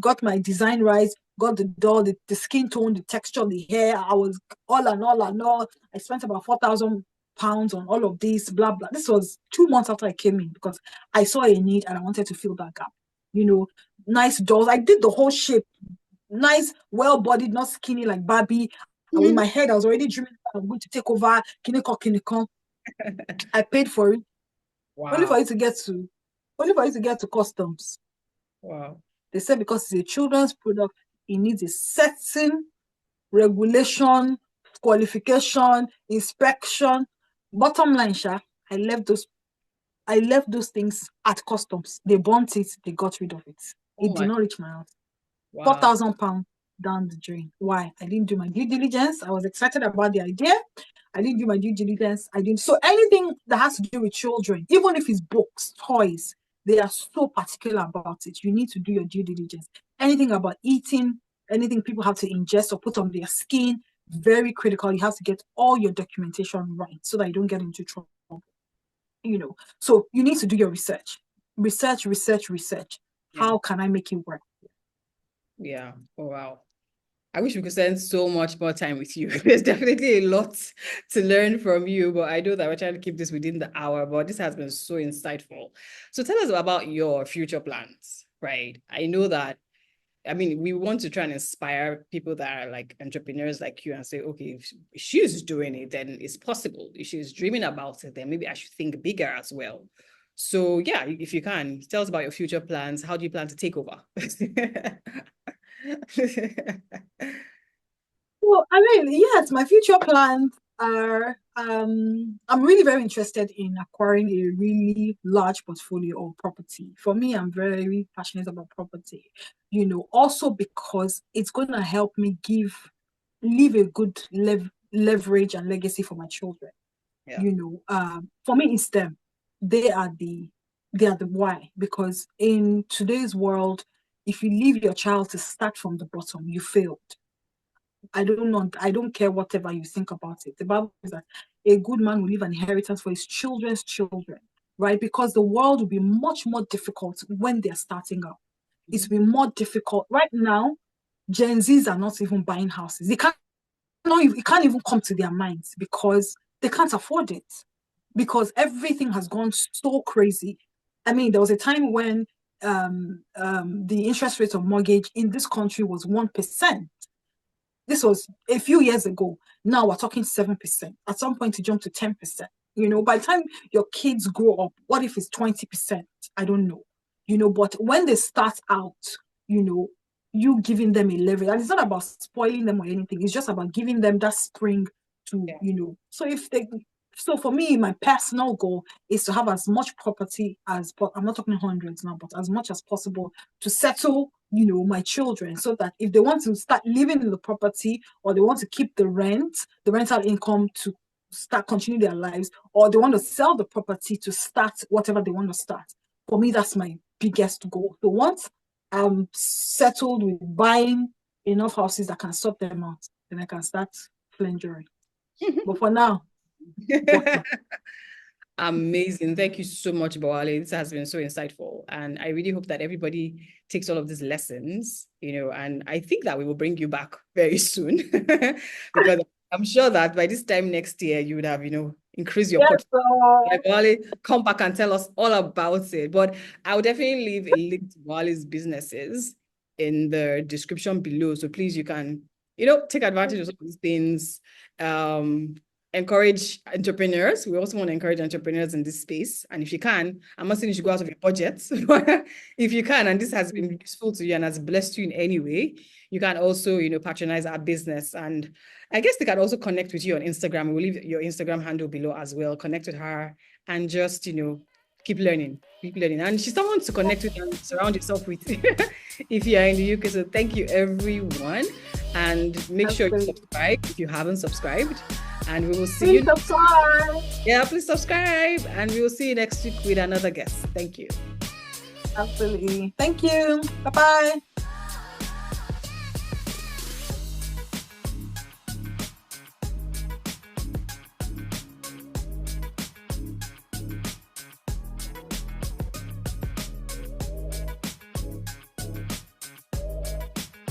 got my design right, got the doll, the skin tone, the texture, the hair. I was all and all. I spent about £4,000 on all of this, blah, blah. This was 2 months after I came in, because I saw a need and I wanted to fill that gap. Nice dolls. I did the whole shape. Nice, well-bodied, not skinny like Barbie. And in my head, I was already dreaming that I'm going to take over Kiniko. I paid for it. Wow. Only for you to get to customs. Wow. They said because it's a children's product, it needs a certain regulation, qualification, inspection. Bottom line, I left those things at customs. They burnt it, they got rid of it. It did not reach my house. Wow. £4,000 down the drain. Why? I didn't do my due diligence. I was excited about the idea. I didn't do my due diligence. So anything that has to do with children, even if it's books, toys, they are so particular about it. You need to do your due diligence. Anything about eating, anything people have to ingest or put on their skin, very critical. You have to get all your documentation right so that you don't get into trouble. So you need to do your research. Research. How can I make it work? Yeah. Oh, wow. I wish we could spend so much more time with you. There's definitely a lot to learn from you, but I know that we're trying to keep this within the hour, but this has been so insightful. So tell us about your future plans, right? I know that, we want to try and inspire people that are like entrepreneurs like you and say, okay, if she's doing it, then it's possible. If she's dreaming about it, then maybe I should think bigger as well. So yeah, if you can, tell us about your future plans. How do you plan to take over? Well, yes, my future plans are, I'm really very interested in acquiring a really large portfolio of property. For me, I'm very passionate about property, also because it's going to help me leave a good leverage and legacy for my children. Yeah. For me, it's them. They are the why, because in today's world, if you leave your child to start from the bottom, you failed. I don't care whatever you think about it. The Bible says that a good man will leave an inheritance for his children's children, right? Because the world will be much more difficult when they're starting out. It's been more difficult. Right now, Gen Zs are not even buying houses. It can't even come to their minds because they can't afford it. Because everything has gone so crazy. There was a time when the interest rate of mortgage in this country was 1%. This was a few years ago. Now we're talking 7%. At some point, it jumped to 10%. By the time your kids grow up, what if it's 20%? I don't know. But when they start out, you giving them a leverage. And it's not about spoiling them or anything. It's just about giving them that spring to, So for me, my personal goal is to have as much property as, I'm not talking hundreds now, but as much as possible to settle, my children, so that if they want to start living in the property or they want to keep the rental income to continue their lives, or they want to sell the property to start whatever they want to start. For me, that's my biggest goal. So once I'm settled with buying enough houses that can sort them out, then I can start flingering. But for now, amazing. Thank you so much, Bowale. This has been so insightful. And I really hope that everybody takes all of these lessons, and I think that we will bring you back very soon because I'm sure that by this time next year, you would have, increased your portfolio. Like, Bowale, come back and tell us all about it. But I'll definitely leave a link to Bowale's businesses in the description below. So please, you can, take advantage of some of these things. Encourage entrepreneurs. We also want to encourage entrepreneurs in this space. And if you can, I'm not saying you should go out of your budget, but if you can, and this has been useful to you and has blessed you in any way, you can also, patronize our business. And I guess they can also connect with you on Instagram. We'll leave your Instagram handle below as well. Connect with her and just, keep learning. And she's someone to connect with and surround yourself with if you are in the UK. So thank you, everyone. And make sure you subscribe if you haven't subscribed. And we will see you. Subscribe. Yeah, please subscribe. And we will see you next week with another guest. Thank you. Absolutely. Thank you. Bye-bye.